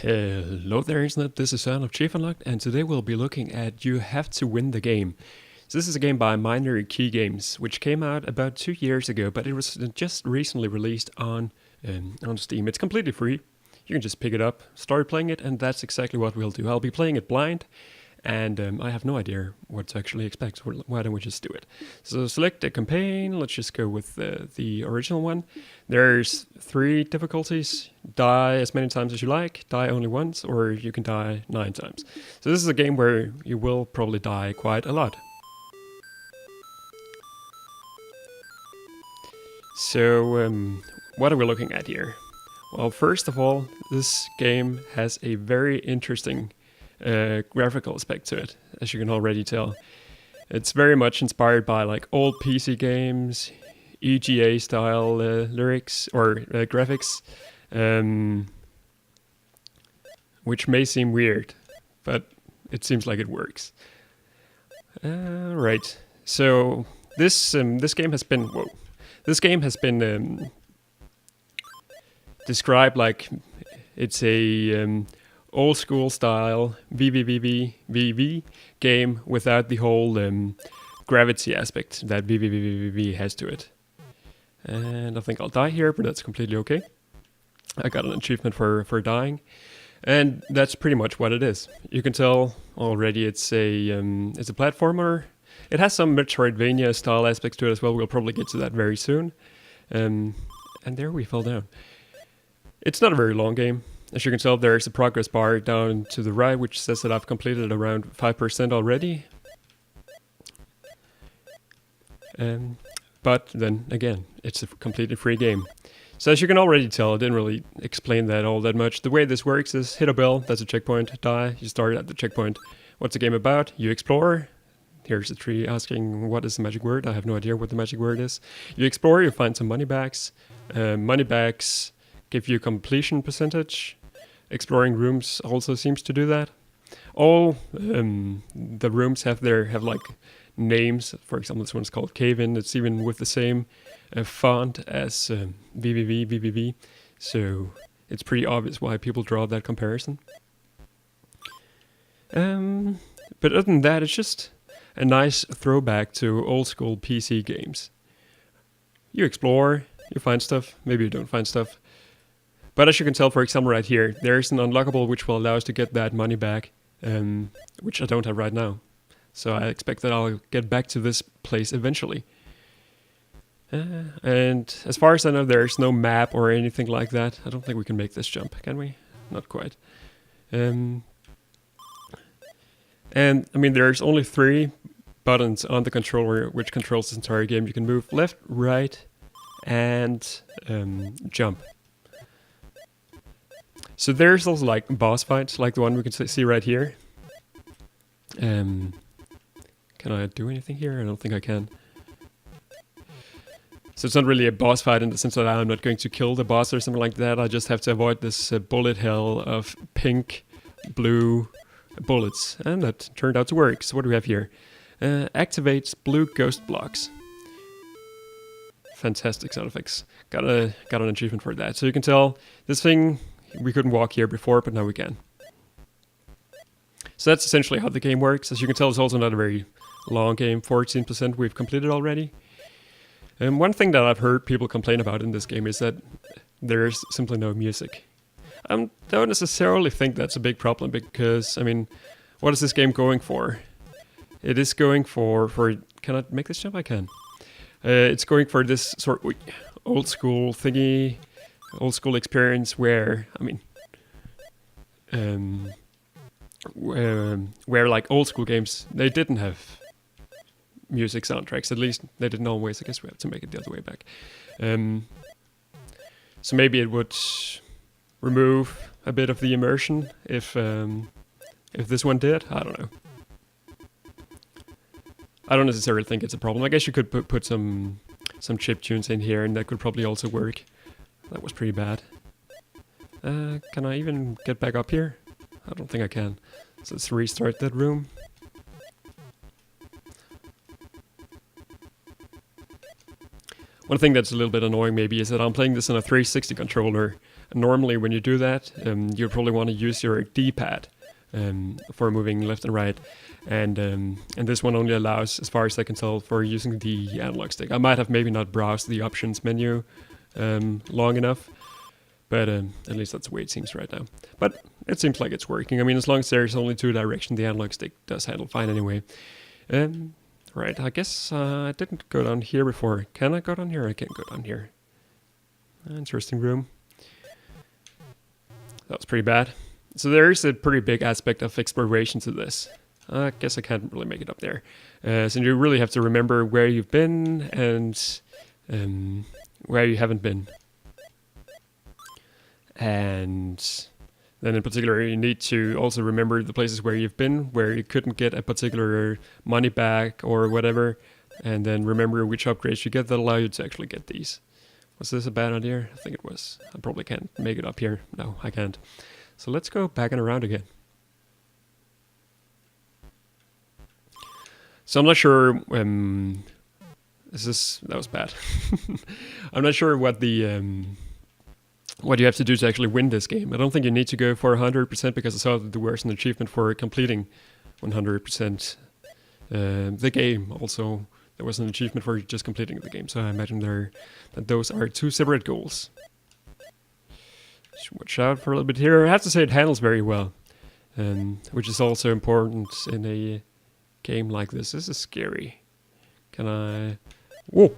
Hello there, Internet. This is Son of Chief Unlocked, and today we'll be looking at You Have to Win the Game. So this is a game by Minor Key Games, which came out about 2 years ago, but it was just recently released on Steam. It's completely free. You can just pick it up, start playing it, and that's exactly what we'll do. I'll be playing it blind, and I have no idea what to actually expect, so why don't we just do it? So select a campaign, let's just go with the original one. There's 3 difficulties: die as many times as you like, die only once, or you can die 9 times. So this is a game where you will probably die quite a lot. So what are we looking at here? Well, first of all, this game has a very interesting graphical aspect to it, as you can already tell. It's very much inspired by like old PC games, EGA style lyrics or graphics, which may seem weird, but it seems like it works. Right. So this game has been described like it's a old school style VVVVVV game without the whole gravity aspect that VVVVVV has to it. And I think I'll die here, but that's completely okay. I got an achievement for dying, and that's pretty much what it is. You can tell already it's a platformer. It has some Metroidvania style aspects to it as well. We'll probably get to that very soon. And there we fell down. It's not a very long game. As you can tell, there's a progress bar down to the right, which says that I've completed around 5% already. But then again, it's a completely free game. So as you can already tell, I didn't really explain that all that much. The way this works is hit a bell, that's a checkpoint, die, you start at the checkpoint. What's the game about? You explore. Here's a tree asking what is the magic word. I have no idea what the magic word is. You explore, you find some money bags. Money bags give you completion percentage. Exploring rooms also seems to do that. All the rooms have like names. For example, this one's called Cave In. It's even with the same font as VVVVVV. So it's pretty obvious why people draw that comparison. But other than that, it's just a nice throwback to old school PC games. You explore, you find stuff, maybe you don't find stuff. But as you can tell, for example, right here, there's an unlockable which will allow us to get that money back, which I don't have right now. So I expect that I'll get back to this place eventually. And as far as I know, there's no map or anything like that. I don't think we can make this jump, can we? Not quite. And I mean, there's only 3 buttons on the controller which controls this entire game. You can move left, right, and jump. So there's also like boss fights, like the one we can see right here. Can I do anything here? I don't think I can. So it's not really a boss fight in the sense that I'm not going to kill the boss or something like that. I just have to avoid this bullet hell of pink, blue bullets. And that turned out to work. So what do we have here? Activates blue ghost blocks. Fantastic sound effects. Got an achievement for that. So you can tell this thing, we couldn't walk here before, but now we can. So that's essentially how the game works. As you can tell, it's also not a very long game. 14% we've completed already. And one thing that I've heard people complain about in this game is that there's simply no music. I don't necessarily think that's a big problem because, I mean, what is this game going for? It is going for can I make this jump? I can. It's going for this sort of old school thingy, old school experience where, I mean, where like old school games, they didn't have music soundtracks. At least they didn't always. I guess we have to make it the other way back. So maybe it would remove a bit of the immersion if this one did. I don't know. I don't necessarily think it's a problem. I guess you could put some chip tunes in here, and that could probably also work. That was pretty bad. Can I even get back up here? I don't think I can. So let's restart that room. One thing that's a little bit annoying maybe is that I'm playing this on a 360 controller. And normally when you do that, you probably want to use your D-pad for moving left and right. And this one only allows, as far as I can tell, for using the analog stick. I might have maybe not browsed the options menu long enough, but at least that's the way it seems right now. But it seems like it's working. I mean, as long as there's only two directions, the analog stick does handle fine anyway. Right, I guess I didn't go down here before. Can I go down here? I can't go down here. Interesting room. That was pretty bad. So there is a pretty big aspect of exploration to this. I guess I can't really make it up there. So you really have to remember where you've been and where you haven't been. And then in particular, you need to also remember the places where you've been, where you couldn't get a particular money back or whatever, and then remember which upgrades you get that allow you to actually get these. Was this a bad idea? I think it was. I probably can't make it up here. No, I can't. So let's go back and around again. So I'm not sure. That was bad. I'm not sure what what you have to do to actually win this game. I don't think you need to go for 100% because I saw that there was an achievement for completing 100% the game. Also, there was an achievement for just completing the game. So I imagine that those are two separate goals. Just watch out for a little bit here. I have to say it handles very well, which is also important in a game like this. This is scary. Can I... Whoa!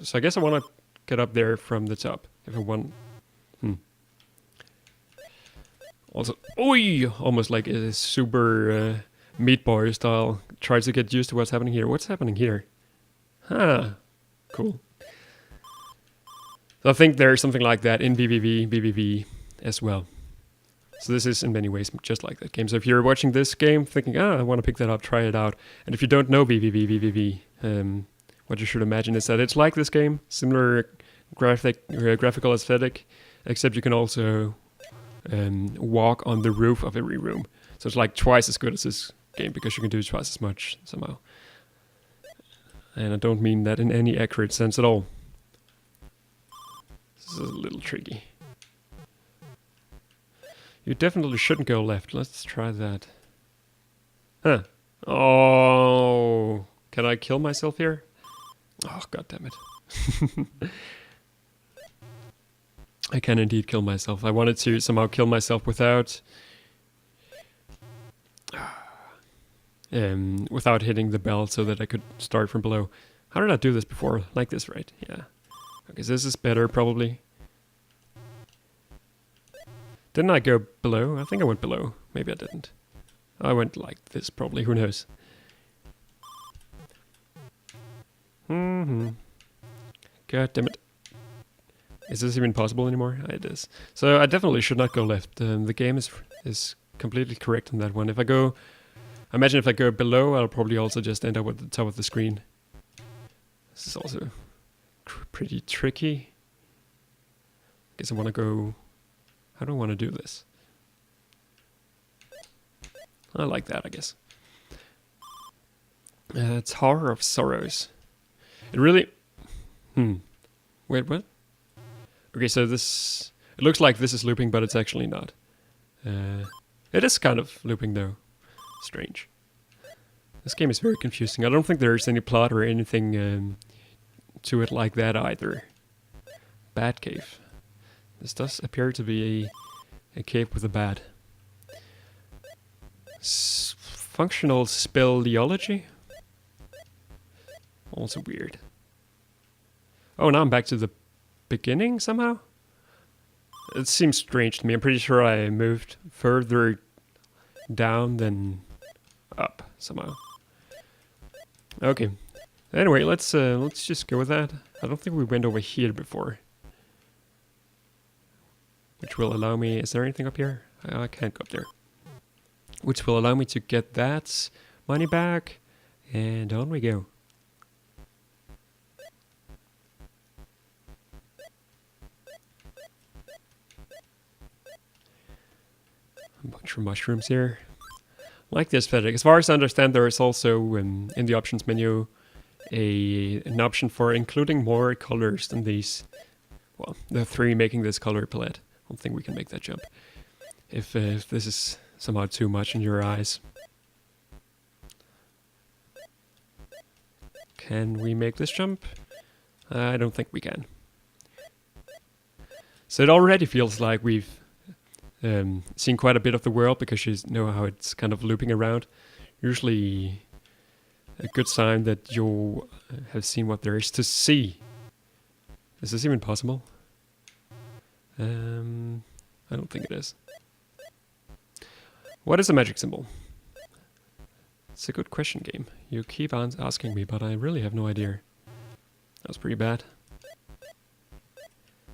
So I guess I want to get up there from the top if I want... Also, oi! Almost like a super Meat Boy style. Try to get used to what's happening here. What's happening here? Huh. Cool. So I think there's something like that in VVVVV as well. So this is in many ways just like that game. So if you're watching this game thinking, I want to pick that up, try it out. And if you don't know VVVVV, what you should imagine is that it's like this game, similar graphical aesthetic, except you can also walk on the roof of every room. So it's like twice as good as this game because you can do twice as much somehow. And I don't mean that in any accurate sense at all. This is a little tricky. You definitely shouldn't go left. Let's try that. Huh. Oh. Can I kill myself here? Oh, god damn it. I can indeed kill myself. I wanted to somehow kill myself without hitting the bell so that I could start from below. How did I do this before? Like this, right? Yeah. Okay, so this is better probably. Didn't I go below? I think I went below. Maybe I didn't. I went like this probably. Who knows? God damn it. Is this even possible anymore? It is. So I definitely should not go left. The game is completely correct on that one. If I go... Imagine if I go below, I'll probably also just end up at the top of the screen. This is also pretty tricky. Guess I want to go... How do I want to do this? I like that, I guess. It's Horror of Sorrows. It really... Wait, what? Okay, so this... It looks like this is looping, but it's actually not. It is kind of looping, though. Strange. This game is very confusing. I don't think there's any plot or anything to it like that either. Bat cave. This does appear to be a cave with a bat. Functional speleology? Also weird. Oh, now I'm back to the beginning somehow? It seems strange to me. I'm pretty sure I moved further down than up somehow. Okay. Anyway, let's just go with that. I don't think we went over here before. Which will allow me... Is there anything up here? I can't go up there. Which will allow me to get that money back. And on we go. A bunch of mushrooms here. Like this aesthetic. As far as I understand, there is also in the options menu an option for including more colors than these. Well, the 3 making this color palette. I don't think we can make that jump. If this is somehow too much in your eyes. Can we make this jump? I don't think we can. So it already feels like we've seen quite a bit of the world, because you know how it's kind of looping around. Usually a good sign that you have seen what there is to see. Is this even possible? I don't think it is. What is a magic symbol? It's a good question, game. You keep on asking me, but I really have no idea. That was pretty bad.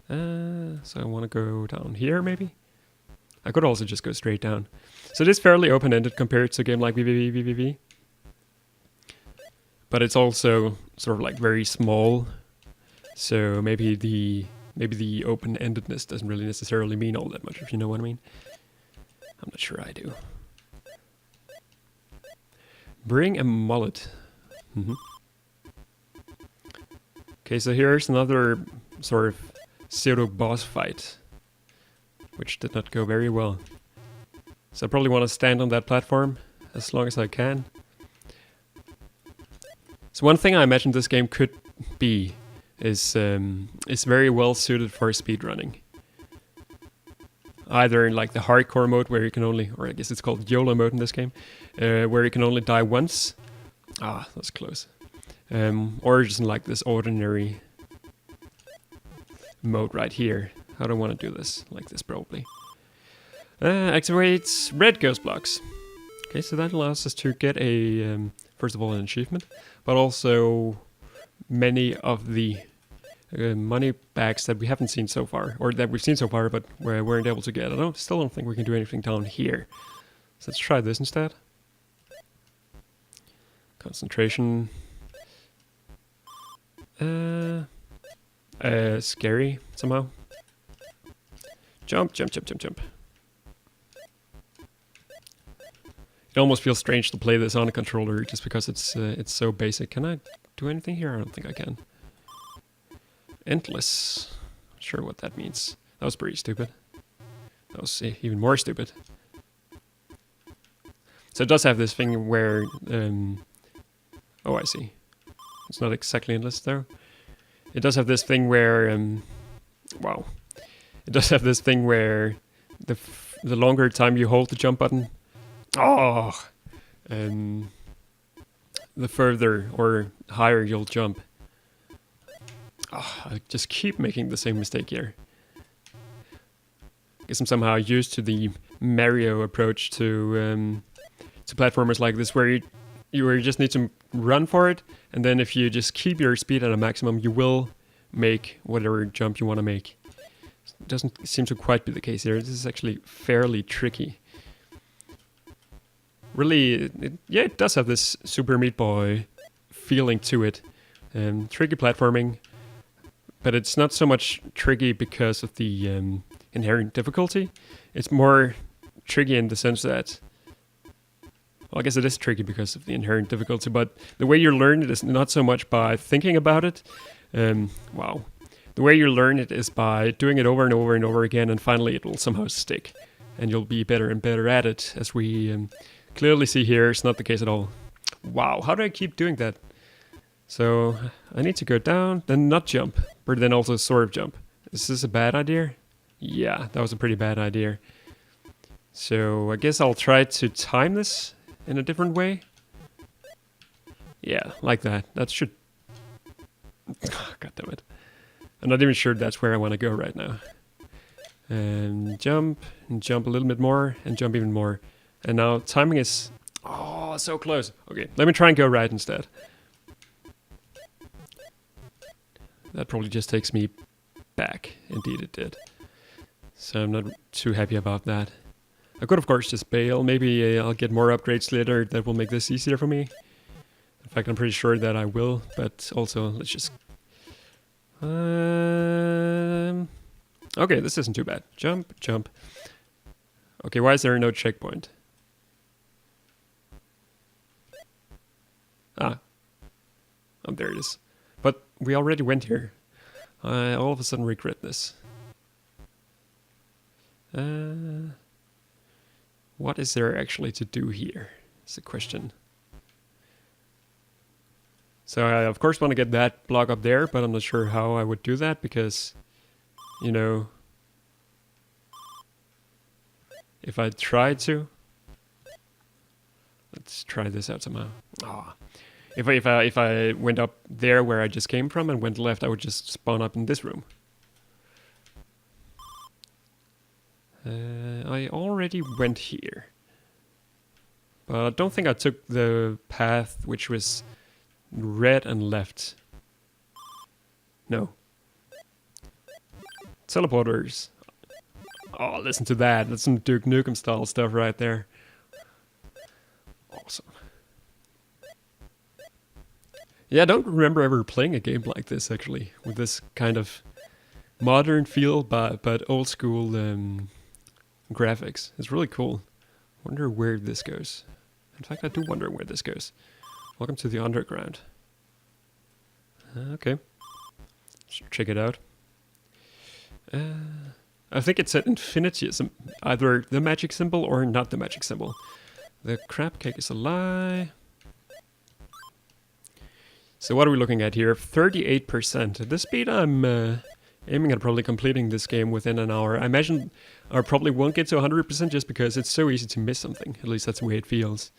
So I want to go down here, maybe? I could also just go straight down. So it is fairly open-ended compared to a game like VVVVVV. But it's also sort of like very small. So maybe the open-endedness doesn't really necessarily mean all that much, if you know what I mean. I'm not sure I do. Bring a mullet. Okay, so here's another sort of pseudo-boss fight, which did not go very well. So I probably want to stand on that platform as long as I can. So one thing I imagine this game could be is very well suited for speedrunning. Either in like the hardcore mode where you can only, or I guess it's called YOLO mode in this game, where you can only die once. Ah, that's close. Or just in like this ordinary mode right here. How do I want to do this? Like this probably. Activates red ghost blocks. Okay, so that allows us to get a, first of all, an achievement, but also many of the money bags that we haven't seen so far, or that we've seen so far, but we weren't able to get. Still don't think we can do anything down here. So let's try this instead. Concentration. Scary somehow. Jump, jump, jump, jump, jump. It almost feels strange to play this on a controller just because it's so basic. Can I do anything here? I don't think I can. Endless. Not sure what that means. That was pretty stupid. That was even more stupid. So it does have this thing where... oh, I see. It's not exactly endless though. It does have this thing where... wow. It does have this thing where the longer time you hold the jump button... oh! The further or higher you'll jump. Oh, I just keep making the same mistake here. I guess I'm somehow used to the Mario approach to platformers like this, where you just need to run for it, and then if you just keep your speed at a maximum, you will make whatever jump you want to make. It doesn't seem to quite be the case here. This is actually fairly tricky. Really, it does have this Super Meat Boy feeling to it. Tricky platforming, but it's not so much tricky because of the inherent difficulty. It's more tricky in the sense that, well, I guess it is tricky because of the inherent difficulty, but the way you learn it is not so much by thinking about it. Wow. The way you learn it is by doing it over and over and over again, and finally it will somehow stick. And you'll be better and better at it, as we clearly see here. It's not the case at all. Wow, how do I keep doing that? So, I need to go down, then not jump, but then also sort of jump. Is this a bad idea? Yeah, that was a pretty bad idea. So, I guess I'll try to time this in a different way. Yeah, like that. That should... God damn it. I'm not even sure that's where I want to go right now. And jump a little bit more, and jump even more. And now timing is... oh, so close. Okay, let me try and go right instead. That probably just takes me back. Indeed it did. So I'm not too happy about that. I could of course just bail. Maybe I'll get more upgrades later that will make this easier for me. In fact, I'm pretty sure that I will, but also let's just... okay, this isn't too bad. Jump, jump. Okay, why is there no checkpoint? Ah. underground. There it is. But we already went here. I all of a sudden regret this. What is there actually to do here? Is the question. So I of course want to get that block up there, but I'm not sure how I would do that because, you know, if I tried to, let's try this out somehow. If I went up there where I just came from and went left, I would just spawn up in this room. I already went here, but I don't think I took the path which was red and left. No. Teleporters. Oh, listen to that. That's some Duke Nukem style stuff right there. Awesome. Yeah, I don't remember ever playing a game like this, actually, with this kind of modern feel, but old school graphics. It's really cool. Wonder where this goes. In fact, I do wonder where this goes. Welcome to the underground. Okay. Let's check it out. I think it said infinity is either the magic symbol or not the magic symbol. The crab cake is a lie. So what are we looking at here? 38%. At this speed, I'm aiming at probably completing this game within an hour. I imagine I probably won't get to 100% just because it's so easy to miss something. At least that's the way it feels.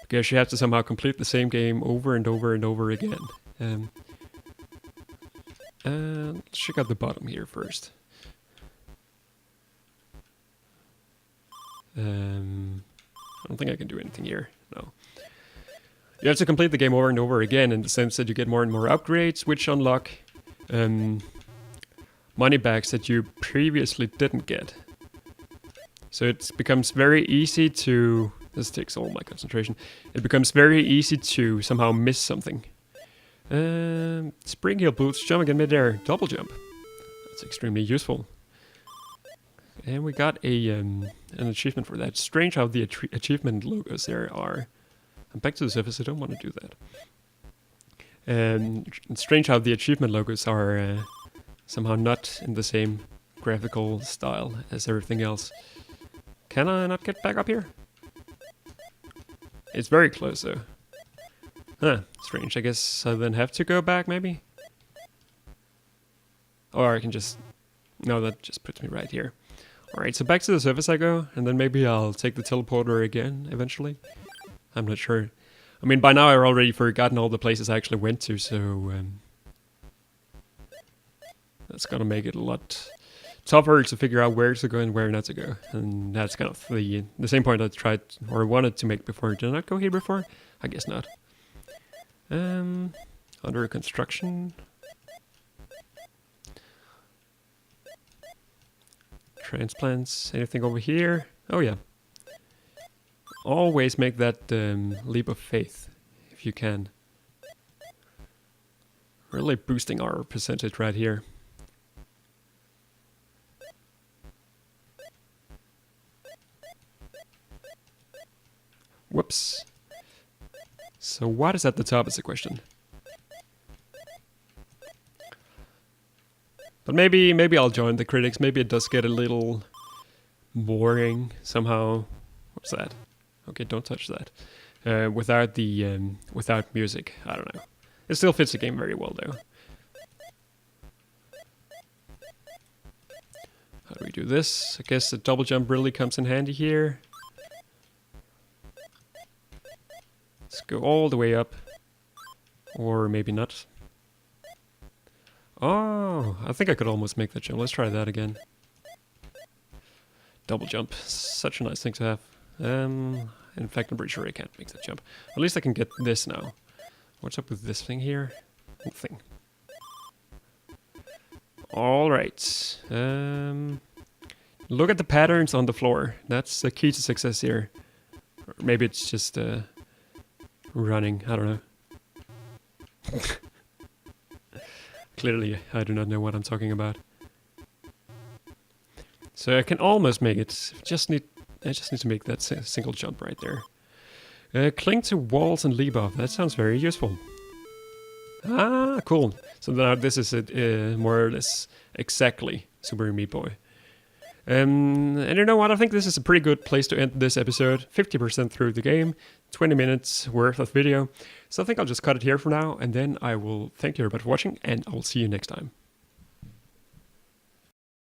Because you have to somehow complete the same game over and over and over again. Let's check out the bottom here first. I don't think I can do anything here. No. You have to complete the game over and over again in the sense that you get more and more upgrades, which unlock money bags that you previously didn't get. So it becomes very easy to... This takes all my concentration. It becomes very easy to somehow miss something. Spring heel boots, jumping in midair, double jump. That's extremely useful. And we got a an achievement for that. Strange how the achievement logos there are. I'm back to the surface, I don't want to do that. It's strange how the achievement logos are somehow not in the same graphical style as everything else. Can I not get back up here? It's very close though. Huh, strange. I guess I then have to go back maybe? Or I can just... No, that just puts me right here. Alright, so back to the surface I go, and then maybe I'll take the teleporter again eventually. I'm not sure. I mean, by now I've already forgotten all the places I actually went to, so... that's gonna make it a lot tougher to figure out where to go and where not to go. And that's kind of the same point I tried or wanted to make before. Did I not go here before? I guess not. Under construction. Transplants. Anything over here? Oh yeah. Always make that leap of faith if you can. Really boosting our percentage right here. Whoops. So what is at the top is the question. But maybe I'll join the critics. Maybe it does get a little boring somehow. What's that? Okay, don't touch that. Without the without music, I don't know. It still fits the game very well though. How do we do this? I guess the double jump really comes in handy here. Let's go all the way up. Or maybe not. Oh, I think I could almost make that jump. Let's try that again. Double jump. Such a nice thing to have. In fact, I'm pretty sure I can't make that jump. At least I can get this now. What's up with this thing here? Nothing. Alright. Look at the patterns on the floor. That's the key to success here. Or maybe it's just running. I don't know. Clearly, I do not know what I'm talking about. So I can almost make it. I just need to make that single jump right there. Cling to walls and leap off. That sounds very useful. Ah, cool. So now this is it, more or less exactly Super Meat Boy. And you know what? I think this is a pretty good place to end this episode. 50% through the game, 20 minutes worth of video. So I think I'll just cut it here for now, and then I will thank you everybody for watching, and I will see you next time.